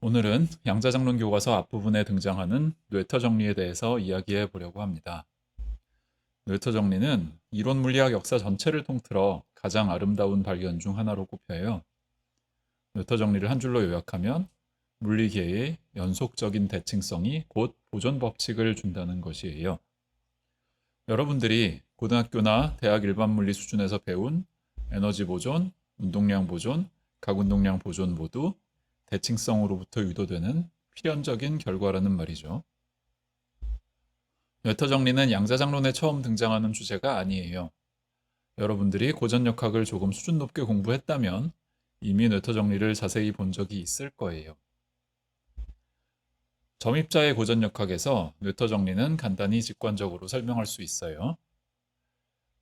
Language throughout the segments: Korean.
오늘은 양자장론 교과서 앞부분에 등장하는 뇌터 정리에 대해서 이야기해 보려고 합니다. 뇌터 정리는 이론 물리학 역사 전체를 통틀어 가장 아름다운 발견 중 하나로 꼽혀요. 뇌터 정리를 한 줄로 요약하면 물리계의 연속적인 대칭성이 곧 보존 법칙을 준다는 것이에요. 여러분들이 고등학교나 대학 일반 물리 수준에서 배운 에너지 보존, 운동량 보존, 각운동량 보존 모두 대칭성으로부터 유도되는 필연적인 결과라는 말이죠. 뇌터 정리는 양자장론에 처음 등장하는 주제가 아니에요. 여러분들이 고전역학을 조금 수준 높게 공부했다면 이미 뇌터 정리를 자세히 본 적이 있을 거예요. 점입자의 고전역학에서 뇌터 정리는 간단히 직관적으로 설명할 수 있어요.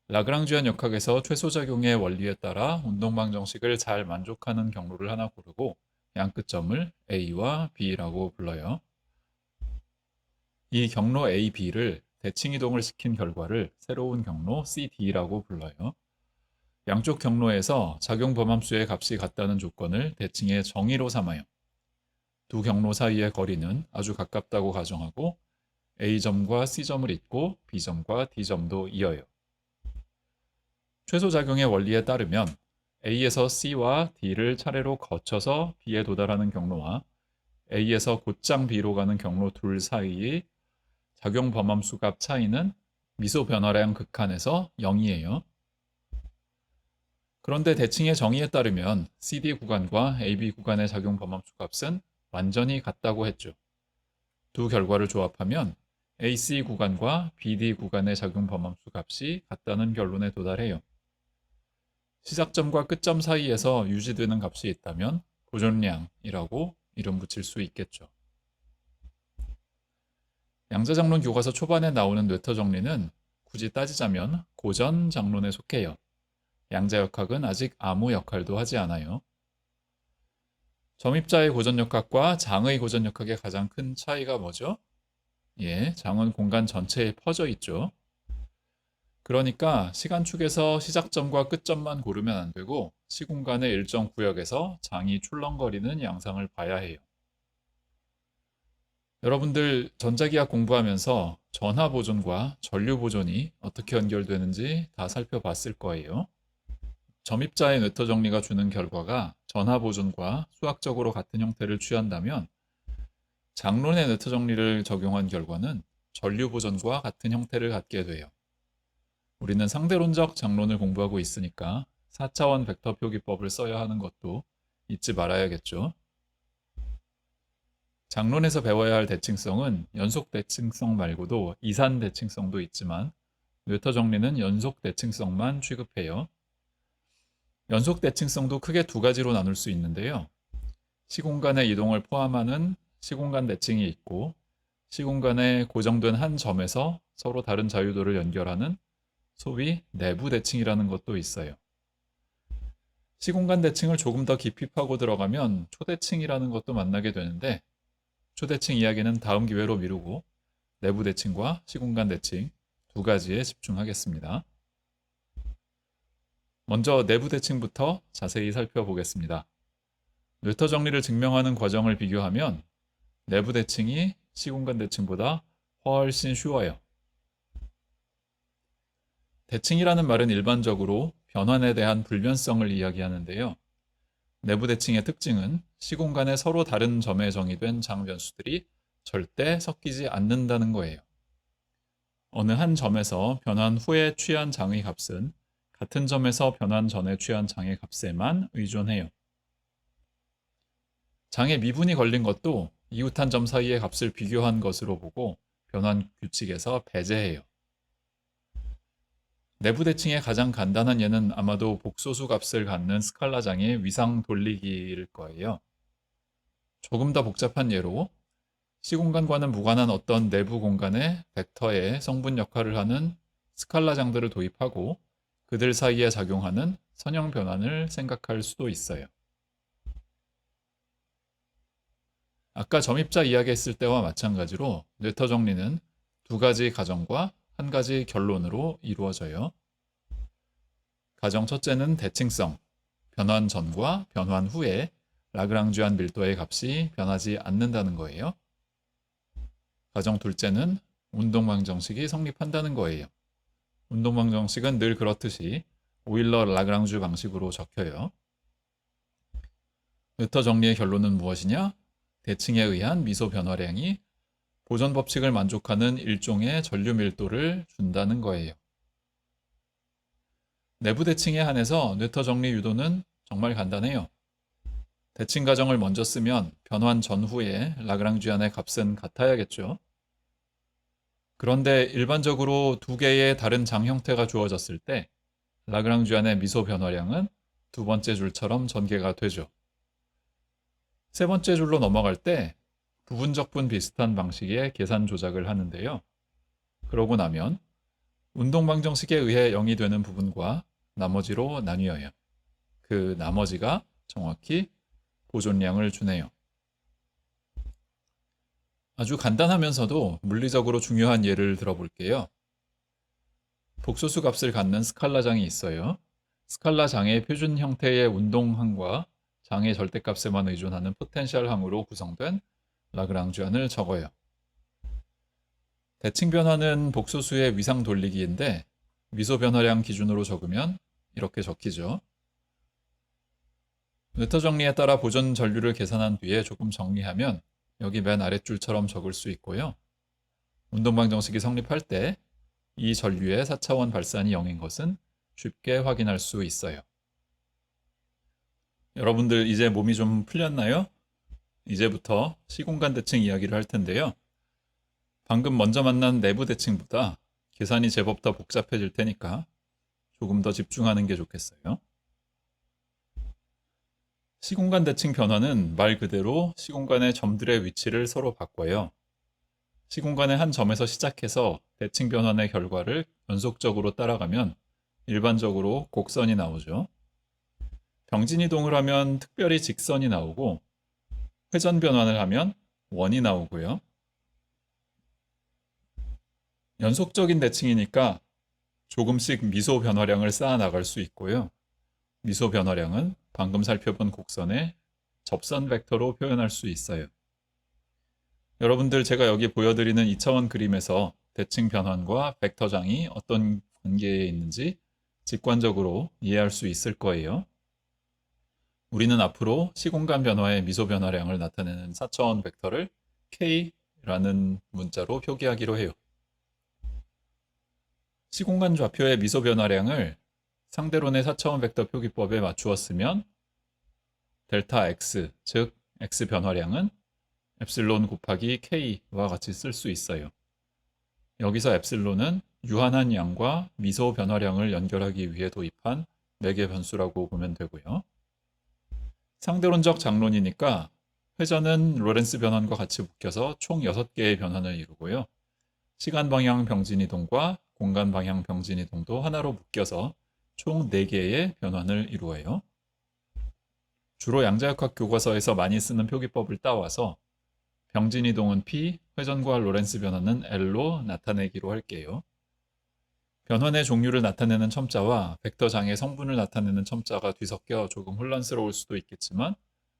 라그랑주안 역학에서 최소작용의 원리에 따라 운동방 정식을 잘 만족하는 경로를 하나 고르고 양끝점을 A와 B라고 불러요. 이 경로 A, B를 대칭 이동을 시킨 결과를 새로운 경로 C, D라고 불러요. 양쪽 경로에서 작용 범함수의 값이 같다는 조건을 대칭의 정의로 삼아요. 두 경로 사이의 거리는 아주 가깝다고 가정하고 A점과 C점을 잇고 B점과 D점도 이어요. 최소작용의 원리에 따르면 A에서 C와 D를 차례로 거쳐서 B에 도달하는 경로와 A에서 곧장 B로 가는 경로 둘 사이의 작용 범함수 값 차이는 미소 변화량 극한에서 0이에요. 그런데 대칭의 정의에 따르면 CD 구간과 AB 구간의 작용 범함수 값은 완전히 같다고 했죠. 두 결과를 조합하면 AC 구간과 BD 구간의 작용 범함수 값이 같다는 결론에 도달해요. 시작점과 끝점 사이에서 유지되는 값이 있다면 보존량이라고 이름 붙일 수 있겠죠. 양자장론 교과서 초반에 나오는 뇌터 정리는 굳이 따지자면 고전 장론에 속해요. 양자역학은 아직 아무 역할도 하지 않아요. 점입자의 고전역학과 장의 고전역학의 가장 큰 차이가 뭐죠? 장은 공간 전체에 퍼져 있죠. 그러니까 시간축에서 시작점과 끝점만 고르면 안 되고 시공간의 일정 구역에서 장이 출렁거리는 양상을 봐야 해요. 여러분들 전자기학 공부하면서 전하 보존과 전류 보존이 어떻게 연결되는지 다 살펴봤을 거예요. 점입자의 뇌터 정리가 주는 결과가 전하 보존과 수학적으로 같은 형태를 취한다면 장론의 뇌터 정리를 적용한 결과는 전류 보존과 같은 형태를 갖게 돼요. 우리는 상대론적 장론을 공부하고 있으니까 4차원 벡터 표기법을 써야 하는 것도 잊지 말아야겠죠. 장론에서 배워야 할 대칭성은 연속 대칭성 말고도 이산 대칭성도 있지만 뇌터 정리는 연속 대칭성만 취급해요. 연속 대칭성도 크게 두 가지로 나눌 수 있는데요. 시공간의 이동을 포함하는 시공간 대칭이 있고 시공간에 고정된 한 점에서 서로 다른 자유도를 연결하는 소위 내부 대칭이라는 것도 있어요. 시공간 대칭을 조금 더 깊이 파고 들어가면 초대칭이라는 것도 만나게 되는데 초대칭 이야기는 다음 기회로 미루고 내부 대칭과 시공간 대칭 두 가지에 집중하겠습니다. 먼저 내부 대칭부터 자세히 살펴보겠습니다. 뇌터 정리를 증명하는 과정을 비교하면 내부 대칭이 시공간 대칭보다 훨씬 쉬워요. 대칭이라는 말은 일반적으로 변환에 대한 불변성을 이야기하는데요. 내부 대칭의 특징은 시공간에 서로 다른 점에 정의된 장 변수들이 절대 섞이지 않는다는 거예요. 어느 한 점에서 변환 후에 취한 장의 값은 같은 점에서 변환 전에 취한 장의 값에만 의존해요. 장에 미분이 걸린 것도 이웃한 점 사이의 값을 비교한 것으로 보고 변환 규칙에서 배제해요. 내부 대칭의 가장 간단한 예는 아마도 복소수 값을 갖는 스칼라 장의 위상 돌리기일 거예요. 조금 더 복잡한 예로 시공간과는 무관한 어떤 내부 공간에 벡터의 성분 역할을 하는 스칼라 장들을 도입하고 그들 사이에 작용하는 선형 변환을 생각할 수도 있어요. 아까 점입자 이야기했을 때와 마찬가지로 뇌터 정리는 두 가지 가정과 한 가지 결론으로 이루어져요. 가정 첫째는 대칭성, 변환 전과 변환 후에 라그랑주안 밀도의 값이 변하지 않는다는 거예요. 가정 둘째는 운동방정식이 성립한다는 거예요. 운동방정식은 늘 그렇듯이 오일러 라그랑주 방식으로 적혀요. 노에터 정리의 결론은 무엇이냐? 대칭에 의한 미소 변화량이 보존 법칙을 만족하는 일종의 전류 밀도를 준다는 거예요. 내부 대칭에 한해서 노에터 정리 유도는 정말 간단해요. 대칭 가정을 먼저 쓰면 변환 전후에 라그랑주안의 값은 같아야겠죠. 그런데 일반적으로 두 개의 다른 장 형태가 주어졌을 때 라그랑주안의 미소 변화량은 두 번째 줄처럼 전개가 되죠. 세 번째 줄로 넘어갈 때 부분적분 비슷한 방식의 계산 조작을 하는데요. 그러고 나면 운동방정식에 의해 0이 되는 부분과 나머지로 나뉘어요. 그 나머지가 정확히 보존량을 주네요. 아주 간단하면서도 물리적으로 중요한 예를 들어볼게요. 복소수 값을 갖는 스칼라장이 있어요. 스칼라장의 표준 형태의 운동항과 장의 절대값에만 의존하는 포텐셜 항으로 구성된 라그랑주안을 적어요. 대칭 변화는 복소수의 위상 돌리기인데 미소 변화량 기준으로 적으면 이렇게 적히죠. 노에터 정리에 따라 보존 전류를 계산한 뒤에 조금 정리하면 여기 맨 아랫줄처럼 적을 수 있고요. 운동방정식이 성립할 때 이 전류의 4차원 발산이 0인 것은 쉽게 확인할 수 있어요. 여러분들 이제 몸이 좀 풀렸나요? 이제부터 시공간 대칭 이야기를 할 텐데요. 방금 먼저 만난 내부 대칭보다 계산이 제법 더 복잡해질 테니까 조금 더 집중하는 게 좋겠어요. 시공간 대칭 변화는 말 그대로 시공간의 점들의 위치를 서로 바꿔요. 시공간의 한 점에서 시작해서 대칭 변환의 결과를 연속적으로 따라가면 일반적으로 곡선이 나오죠. 병진 이동을 하면 특별히 직선이 나오고 회전 변환을 하면 원이 나오고요. 연속적인 대칭이니까 조금씩 미소 변화량을 쌓아 나갈 수 있고요. 미소 변화량은 방금 살펴본 곡선의 접선 벡터로 표현할 수 있어요. 여러분들 제가 여기 보여드리는 2차원 그림에서 대칭 변환과 벡터장이 어떤 관계에 있는지 직관적으로 이해할 수 있을 거예요. 우리는 앞으로 시공간 변화의 미소 변화량을 나타내는 4차원 벡터를 K라는 문자로 표기하기로 해요. 시공간 좌표의 미소 변화량을 상대론의 4차원 벡터 표기법에 맞추었으면 델타 X, 즉 X 변화량은 엡실론 곱하기 K와 같이 쓸 수 있어요. 여기서 엡실론은 유한한 양과 미소 변화량을 연결하기 위해 도입한 매개 변수라고 보면 되고요. 상대론적 장론이니까 회전은 로렌스 변환과 같이 묶여서 총 6개의 변환을 이루고요. 시간 방향 병진 이동과 공간 방향 병진 이동도 하나로 묶여서 총 4개의 변환을 이루어요. 주로 양자역학 교과서에서 많이 쓰는 표기법을 따와서 병진 이동은 P, 회전과 로렌스 변화는 L로 나타내기로 할게요. 변환의 종류를 나타내는 첨자와 벡터장의 성분을 나타내는 첨자가 뒤섞여 조금 혼란스러울 수도 있겠지만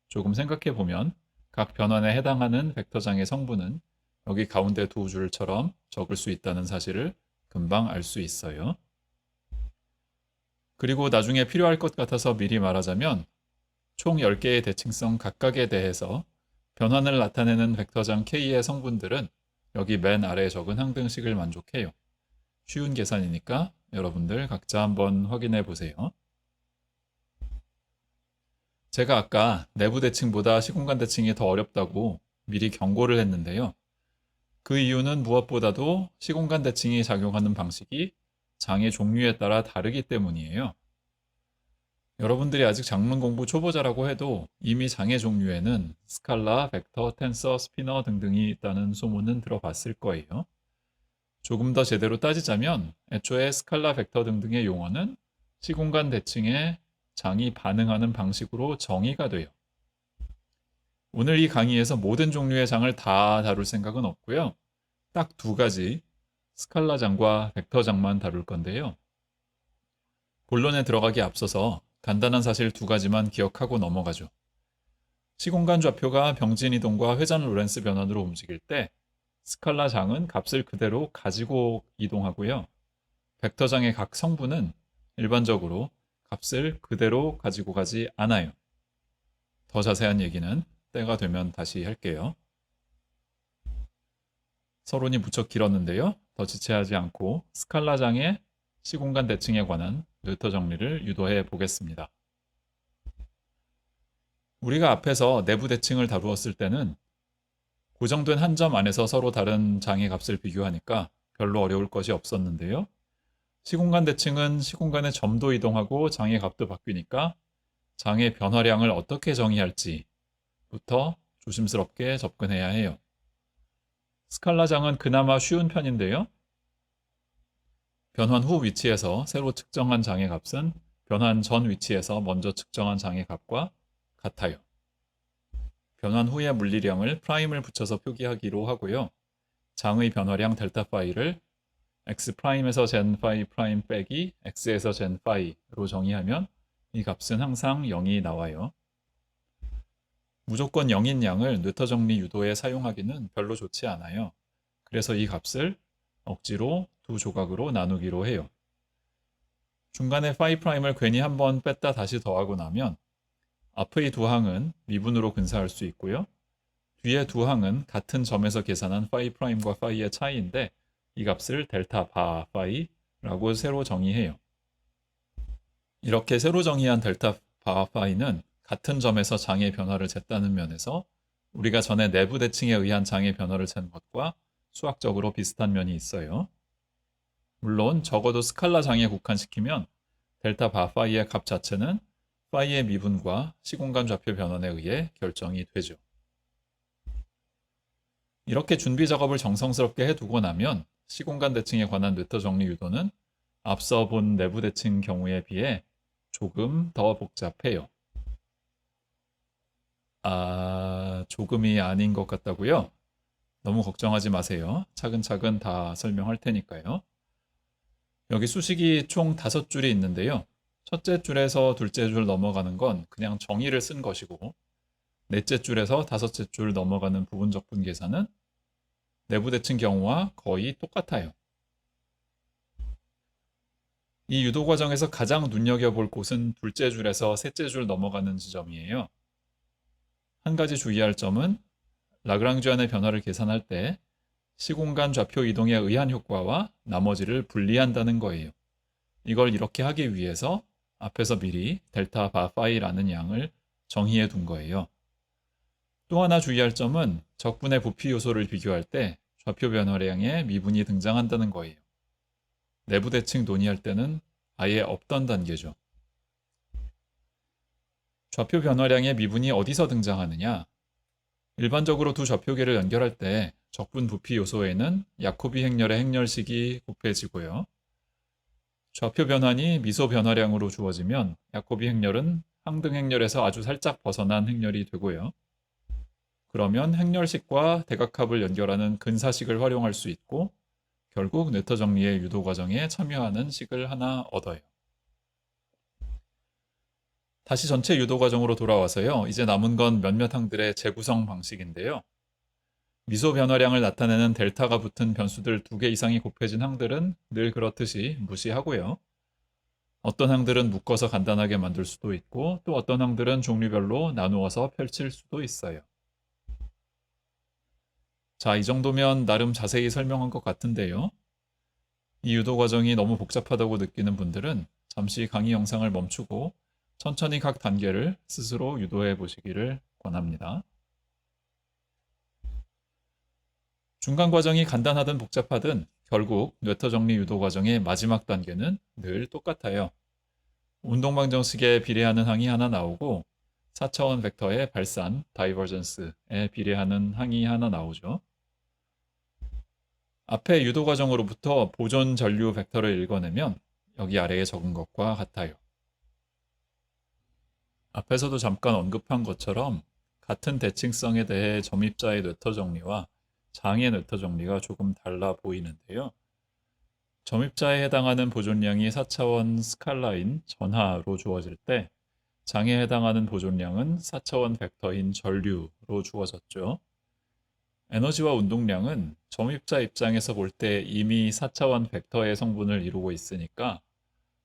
조금 생각해 보면 각 변환에 해당하는 벡터장의 성분은 여기 가운데 두 줄처럼 적을 수 있다는 사실을 금방 알 수 있어요. 그리고 나중에 필요할 것 같아서 미리 말하자면 총 10개의 대칭성 각각에 대해서 변환을 나타내는 벡터장 K의 성분들은 여기 맨 아래에 적은 항등식을 만족해요. 쉬운 계산이니까 여러분들 각자 한번 확인해 보세요. 제가 아까 내부 대칭보다 시공간 대칭이 더 어렵다고 미리 경고를 했는데요. 그 이유는 무엇보다도 시공간 대칭이 작용하는 방식이 장의 종류에 따라 다르기 때문이에요. 여러분들이 아직 작문 공부 초보자라고 해도 이미 장의 종류에는 스칼라, 벡터, 텐서, 스피너 등등이 있다는 소문은 들어봤을 거예요. 조금 더 제대로 따지자면 애초에 스칼라, 벡터 등등의 용어는 시공간 대칭에 장이 반응하는 방식으로 정의가 돼요. 오늘 이 강의에서 모든 종류의 장을 다 다룰 생각은 없고요. 딱 2가지, 스칼라장과 벡터장만 다룰 건데요. 본론에 들어가기 앞서서 간단한 사실 2가지만 기억하고 넘어가죠. 시공간 좌표가 병진 이동과 회전 로렌스 변환으로 움직일 때 스칼라 장은 값을 그대로 가지고 이동하고요. 벡터 장의 각 성분은 일반적으로 값을 그대로 가지고 가지 않아요. 더 자세한 얘기는 때가 되면 다시 할게요. 서론이 무척 길었는데요. 더 지체하지 않고 스칼라 장의 시공간 대칭에 관한 노에터 정리를 유도해 보겠습니다. 우리가 앞에서 내부 대칭을 다루었을 때는 고정된 한 점 안에서 서로 다른 장의 값을 비교하니까 별로 어려울 것이 없었는데요. 시공간 대칭은 시공간의 점도 이동하고 장의 값도 바뀌니까 장의 변화량을 어떻게 정의할지부터 조심스럽게 접근해야 해요. 스칼라 장은 그나마 쉬운 편인데요. 변환 후 위치에서 새로 측정한 장의 값은 변환 전 위치에서 먼저 측정한 장의 값과 같아요. 변환 후의 물리량을 프라임을 붙여서 표기하기로 하고요. 장의 변화량 델타 파이를 x 프라임에서 젠 파이 프라임 빼기 x에서 젠 파이로 정의하면 이 값은 항상 0이 나와요. 무조건 0인 양을 노에터 정리 유도에 사용하기는 별로 좋지 않아요. 그래서 이 값을 억지로 두 조각으로 나누기로 해요. 중간에 파이 프라임을 괜히 한번 뺐다 다시 더하고 나면 앞의 두 항은 미분으로 근사할 수 있고요. 뒤에 두 항은 같은 점에서 계산한 파이 프라임과 파이의 차이인데 이 값을 델타 바 파이라고 새로 정의해요. 이렇게 새로 정의한 델타 바 파이는 같은 점에서 장의 변화를 쟀다는 면에서 우리가 전에 내부 대칭에 의한 장의 변화를 잰 것과 수학적으로 비슷한 면이 있어요. 물론 적어도 스칼라 장에 국한시키면 델타 바 파이의 값 자체는 파이의 미분과 시공간 좌표 변환에 의해 결정이 되죠. 이렇게 준비 작업을 정성스럽게 해두고 나면 시공간 대칭에 관한 노에터 정리 유도는 앞서 본 내부 대칭 경우에 비해 조금 더 복잡해요. 조금이 아닌 것 같다고요? 너무 걱정하지 마세요. 차근차근 다 설명할 테니까요. 여기 수식이 총 5줄이 있는데요. 첫째 줄에서 둘째 줄 넘어가는 건 그냥 정의를 쓴 것이고, 넷째 줄에서 다섯째 줄 넘어가는 부분적분 계산은 내부 대칭 경우와 거의 똑같아요. 이 유도 과정에서 가장 눈여겨볼 곳은 둘째 줄에서 셋째 줄 넘어가는 지점이에요. 한 가지 주의할 점은 라그랑지안의 변화를 계산할 때 시공간 좌표 이동에 의한 효과와 나머지를 분리한다는 거예요. 이걸 이렇게 하기 위해서 앞에서 미리 델타 바 파이라는 양을 정의해 둔 거예요. 또 하나 주의할 점은 적분의 부피 요소를 비교할 때 좌표 변화량에 미분이 등장한다는 거예요. 내부 대칭 논의할 때는 아예 없던 단계죠. 좌표 변화량의 미분이 어디서 등장하느냐? 일반적으로 두 좌표계를 연결할 때 적분 부피 요소에는 야코비 행렬의 행렬식이 곱해지고요. 좌표 변환이 미소 변화량으로 주어지면 야코비 행렬은 항등 행렬에서 아주 살짝 벗어난 행렬이 되고요. 그러면 행렬식과 대각합을 연결하는 근사식을 활용할 수 있고 결국 노에터 정리의 유도 과정에 참여하는 식을 하나 얻어요. 다시 전체 유도 과정으로 돌아와서요. 이제 남은 건 몇몇 항들의 재구성 방식인데요. 미소 변화량을 나타내는 델타가 붙은 변수들 2개 이상이 곱해진 항들은 늘 그렇듯이 무시하고요. 어떤 항들은 묶어서 간단하게 만들 수도 있고 또 어떤 항들은 종류별로 나누어서 펼칠 수도 있어요. 자, 이 정도면 나름 자세히 설명한 것 같은데요. 이 유도 과정이 너무 복잡하다고 느끼는 분들은 잠시 강의 영상을 멈추고 천천히 각 단계를 스스로 유도해 보시기를 권합니다. 중간 과정이 간단하든 복잡하든 결국 노에터 정리 유도 과정의 마지막 단계는 늘 똑같아요. 운동방정식에 비례하는 항이 하나 나오고 4차원 벡터의 발산, 다이버전스에 비례하는 항이 하나 나오죠. 앞에 유도 과정으로부터 보존 전류 벡터를 읽어내면 여기 아래에 적은 것과 같아요. 앞에서도 잠깐 언급한 것처럼 같은 대칭성에 대해 점입자의 노에터 정리와 장의 노에터 정리가 조금 달라 보이는데요. 점입자에 해당하는 보존량이 4차원 스칼라인 전하로 주어질 때 장에 해당하는 보존량은 4차원 벡터인 전류로 주어졌죠. 에너지와 운동량은 점입자 입장에서 볼 때 이미 4차원 벡터의 성분을 이루고 있으니까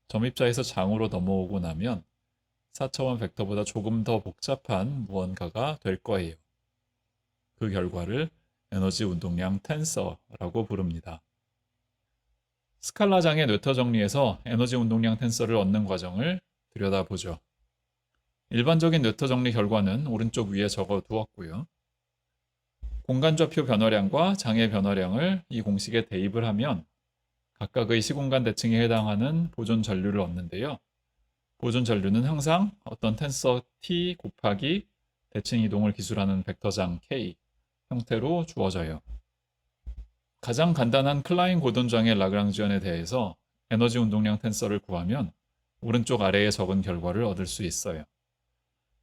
점입자에서 장으로 넘어오고 나면 4차원 벡터보다 조금 더 복잡한 무언가가 될 거예요. 그 결과를 에너지 운동량 텐서라고 부릅니다. 스칼라장의 뇌터 정리에서 에너지 운동량 텐서를 얻는 과정을 들여다보죠. 일반적인 뇌터 정리 결과는 오른쪽 위에 적어 두었고요. 공간좌표 변화량과 장의 변화량을 이 공식에 대입을 하면 각각의 시공간 대칭에 해당하는 보존 전류를 얻는데요. 보존 전류는 항상 어떤 텐서 T 곱하기 대칭 이동을 기술하는 벡터장 K 형태로 주어져요. 가장 간단한 클라인 고돈장의 라그랑지언에 대해서 에너지 운동량 텐서를 구하면 오른쪽 아래에 적은 결과를 얻을 수 있어요.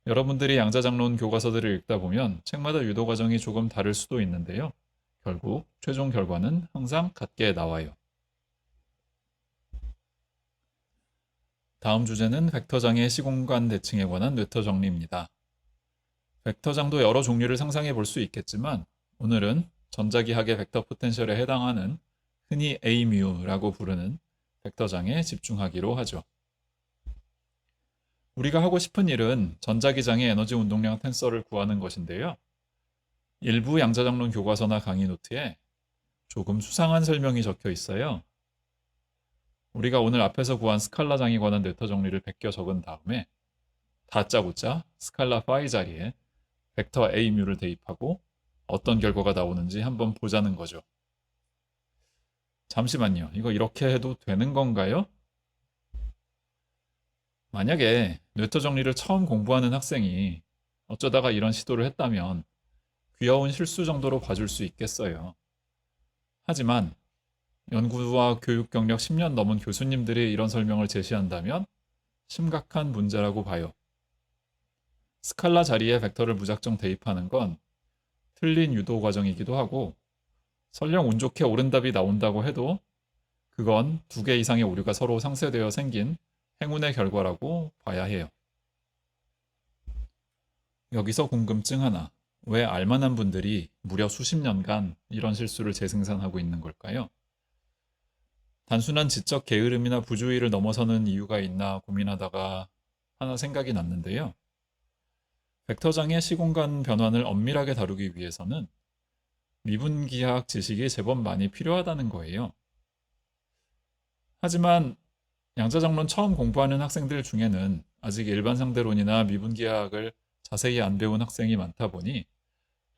여러분들이 양자장론 교과서들을 읽다 보면 책마다 유도 과정이 조금 다를 수도 있는데요. 결국 최종 결과는 항상 같게 나와요. 다음 주제는 벡터장의 시공간 대칭에 관한 뇌터 정리입니다. 벡터장도 여러 종류를 상상해 볼 수 있겠지만 오늘은 전자기학의 벡터 포텐셜에 해당하는 흔히 A뮤라고 부르는 벡터장에 집중하기로 하죠. 우리가 하고 싶은 일은 전자기장의 에너지 운동량 텐서를 구하는 것인데요. 일부 양자장론 교과서나 강의 노트에 조금 수상한 설명이 적혀 있어요. 우리가 오늘 앞에서 구한 스칼라장에 관한 뇌터 정리를 베껴 적은 다음에 다짜고짜 스칼라 파이 자리에 벡터 A뮤를 대입하고 어떤 결과가 나오는지 한번 보자는 거죠. 잠시만요. 이거 이렇게 해도 되는 건가요? 만약에 뇌터 정리를 처음 공부하는 학생이 어쩌다가 이런 시도를 했다면 귀여운 실수 정도로 봐줄 수 있겠어요. 하지만 연구와 교육 경력 10년 넘은 교수님들이 이런 설명을 제시한다면 심각한 문제라고 봐요. 스칼라 자리에 벡터를 무작정 대입하는 건 틀린 유도 과정이기도 하고 설령 운 좋게 옳은 답이 나온다고 해도 그건 2개 이상의 오류가 서로 상쇄되어 생긴 행운의 결과라고 봐야 해요. 여기서 궁금증 하나. 왜 알만한 분들이 무려 수십 년간 이런 실수를 재생산하고 있는 걸까요? 단순한 지적 게으름이나 부주의를 넘어서는 이유가 있나 고민하다가 하나 생각이 났는데요. 벡터장의 시공간 변환을 엄밀하게 다루기 위해서는 미분기학 지식이 제법 많이 필요하다는 거예요. 하지만 양자장론 처음 공부하는 학생들 중에는 아직 일반 상대론이나 미분기학을 자세히 안 배운 학생이 많다 보니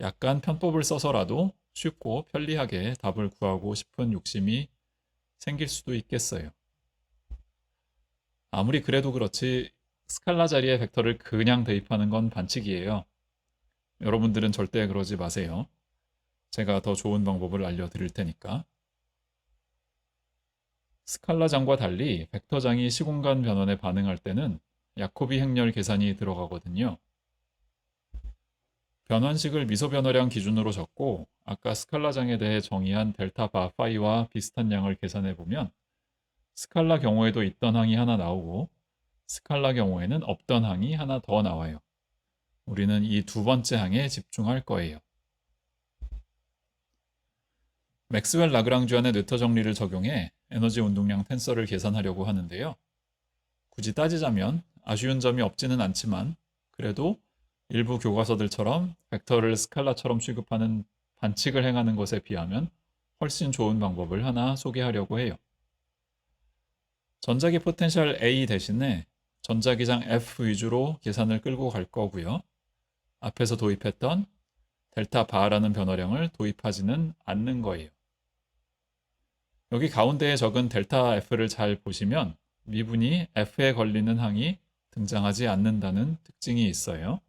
약간 편법을 써서라도 쉽고 편리하게 답을 구하고 싶은 욕심이 생길 수도 있겠어요. 아무리 그래도 그렇지 스칼라 자리에 벡터를 그냥 대입하는 건 반칙이에요. 여러분들은 절대 그러지 마세요. 제가 더 좋은 방법을 알려드릴 테니까. 스칼라장과 달리 벡터장이 시공간 변환에 반응할 때는 야코비 행렬 계산이 들어가거든요. 변환식을 미소 변화량 기준으로 적고 아까 스칼라장에 대해 정의한 델타 바 파이와 비슷한 양을 계산해 보면 스칼라 경우에도 있던 항이 하나 나오고 스칼라 경우에는 없던 항이 하나 더 나와요. 우리는 이 두 번째 항에 집중할 거예요. 맥스웰 라그랑주안의 뇌터 정리를 적용해 에너지 운동량 텐서를 계산하려고 하는데요. 굳이 따지자면 아쉬운 점이 없지는 않지만 그래도 일부 교과서들처럼 벡터를 스칼라처럼 취급하는 반칙을 행하는 것에 비하면 훨씬 좋은 방법을 하나 소개하려고 해요. 전자기 포텐셜 A 대신에 전자기장 F 위주로 계산을 끌고 갈 거고요. 앞에서 도입했던 델타 바라는 변화량을 도입하지는 않는 거예요. 여기 가운데에 적은 델타 F를 잘 보시면 미분이 F에 걸리는 항이 등장하지 않는다는 특징이 있어요.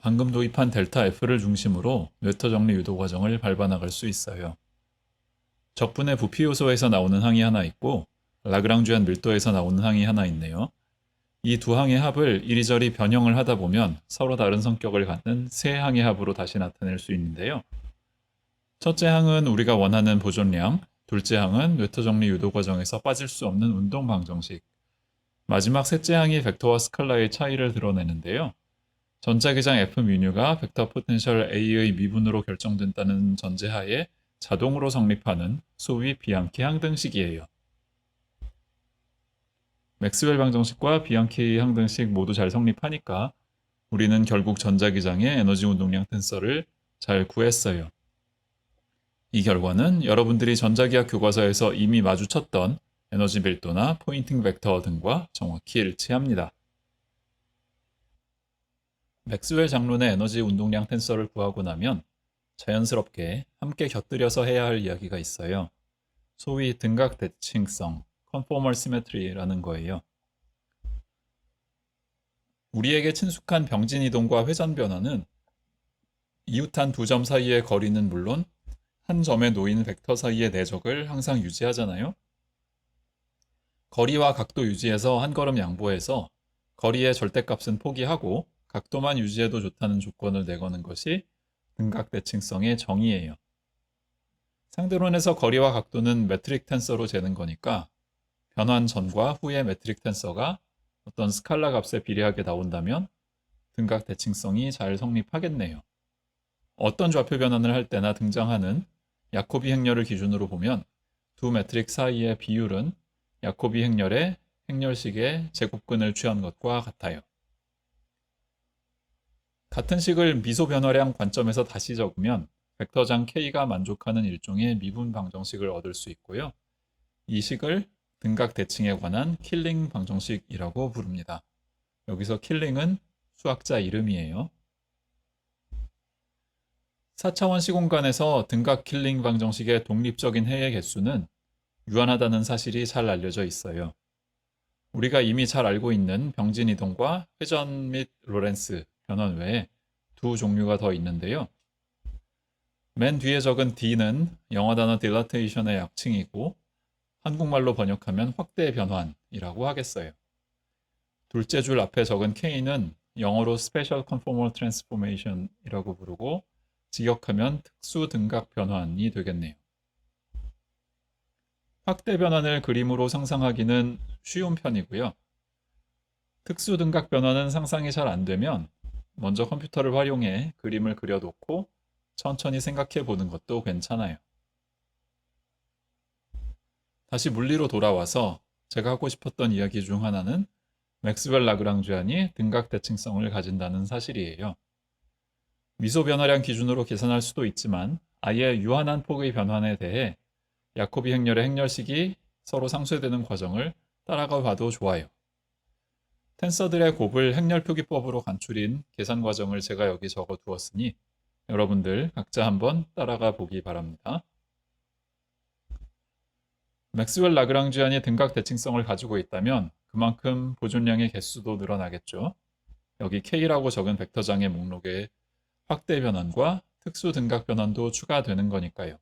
방금 도입한 델타 F를 중심으로 뇌터 정리 유도 과정을 밟아 나갈 수 있어요. 적분의 부피 요소에서 나오는 항이 하나 있고 라그랑주안 밀도에서 나오는 항이 하나 있네요. 이 두 항의 합을 이리저리 변형을 하다 보면 서로 다른 성격을 갖는 세 항의 합으로 다시 나타낼 수 있는데요. 첫째 항은 우리가 원하는 보존량, 둘째 항은 뇌터 정리 유도 과정에서 빠질 수 없는 운동 방정식, 마지막 셋째 항이 벡터와 스칼라의 차이를 드러내는데요. 전자기장 F 미뉴가 벡터 포텐셜 A의 미분으로 결정된다는 전제하에 자동으로 성립하는 소위 비앙키 항등식이에요. 맥스웰 방정식과 비앙키 항등식 모두 잘 성립하니까 우리는 결국 전자기장의 에너지 운동량 텐서를 잘 구했어요. 이 결과는 여러분들이 전자기학 교과서에서 이미 마주쳤던 에너지 밀도나 포인팅 벡터 등과 정확히 일치합니다. 맥스웰 장론의 에너지 운동량 텐서를 구하고 나면 자연스럽게 함께 곁들여서 해야 할 이야기가 있어요. 소위 등각 대칭성, conformal symmetry라는 거예요. 우리에게 친숙한 병진 이동과 회전 변화는 이웃한 두 점 사이의 거리는 물론 한 점에 놓인 벡터 사이의 내적을 항상 유지하잖아요. 거리와 각도 유지에서 한 걸음 양보해서 거리의 절대값은 포기하고 각도만 유지해도 좋다는 조건을 내거는 것이 등각 대칭성의 정의예요. 상대론에서 거리와 각도는 메트릭 텐서로 재는 거니까 변환 전과 후의 메트릭 텐서가 어떤 스칼라 값에 비례하게 나온다면 등각 대칭성이 잘 성립하겠네요. 어떤 좌표 변환을 할 때나 등장하는 야코비 행렬을 기준으로 보면 두 매트릭 사이의 비율은 야코비 행렬의 행렬식의 제곱근을 취한 것과 같아요. 같은 식을 미소 변화량 관점에서 다시 적으면 벡터장 K가 만족하는 일종의 미분 방정식을 얻을 수 있고요. 이 식을 등각 대칭에 관한 킬링 방정식이라고 부릅니다. 여기서 킬링은 수학자 이름이에요. 4차원 시공간에서 등각 킬링 방정식의 독립적인 해의 개수는 유한하다는 사실이 잘 알려져 있어요. 우리가 이미 잘 알고 있는 병진 이동과 회전 및 로렌스 변환 외에 두 종류가 더 있는데요. 맨 뒤에 적은 D는 영어 단어 dilatation의 약칭이고 한국말로 번역하면 확대 변환이라고 하겠어요. 둘째 줄 앞에 적은 K는 영어로 special conformal transformation이라고 부르고 직역하면 특수 등각 변환이 되겠네요. 확대 변환을 그림으로 상상하기는 쉬운 편이고요. 특수 등각 변환은 상상이 잘 안 되면 먼저 컴퓨터를 활용해 그림을 그려놓고 천천히 생각해 보는 것도 괜찮아요. 다시 물리로 돌아와서 제가 하고 싶었던 이야기 중 하나는 맥스웰 라그랑주안이 등각 대칭성을 가진다는 사실이에요. 미소 변화량 기준으로 계산할 수도 있지만 아예 유한한 폭의 변환에 대해 야코비 행렬의 행렬식이 서로 상쇄되는 과정을 따라가 봐도 좋아요. 텐서들의 곱을 행렬 표기법으로 간추린 계산 과정을 제가 여기 적어 두었으니 여러분들 각자 한번 따라가 보기 바랍니다. 맥스웰 라그랑주안이 등각 대칭성을 가지고 있다면 그만큼 보존량의 개수도 늘어나겠죠. 여기 K라고 적은 벡터장의 목록에 확대 변환과 특수 등각 변환도 추가되는 거니까요.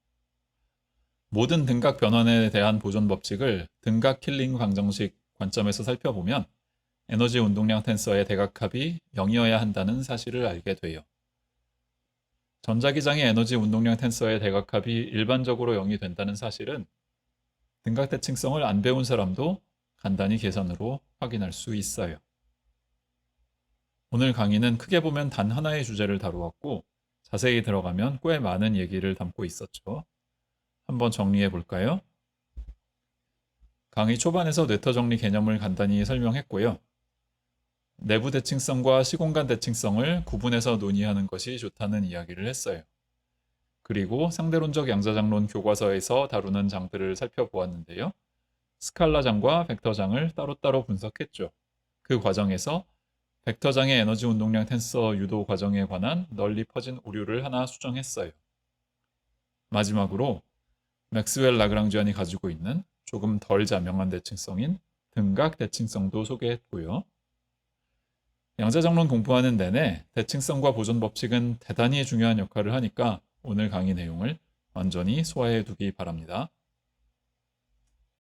모든 등각 변환에 대한 보존 법칙을 등각 킬링 방정식 관점에서 살펴보면 에너지 운동량 텐서의 대각합이 0이어야 한다는 사실을 알게 돼요. 전자기장의 에너지 운동량 텐서의 대각합이 일반적으로 0이 된다는 사실은 등각 대칭성을 안 배운 사람도 간단히 계산으로 확인할 수 있어요. 오늘 강의는 크게 보면 단 하나의 주제를 다루었고 자세히 들어가면 꽤 많은 얘기를 담고 있었죠. 한번 정리해 볼까요? 강의 초반에서 뇌터 정리 개념을 간단히 설명했고요. 내부 대칭성과 시공간 대칭성을 구분해서 논의하는 것이 좋다는 이야기를 했어요. 그리고 상대론적 양자장론 교과서에서 다루는 장들을 살펴보았는데요. 스칼라장과 벡터장을 따로따로 분석했죠. 그 과정에서 벡터장의 에너지 운동량 텐서 유도 과정에 관한 널리 퍼진 오류를 하나 수정했어요. 마지막으로 맥스웰 라그랑주안이 가지고 있는 조금 덜 자명한 대칭성인 등각 대칭성도 소개했고요. 양자장론 공부하는 내내 대칭성과 보존 법칙은 대단히 중요한 역할을 하니까 오늘 강의 내용을 완전히 소화해 두기 바랍니다.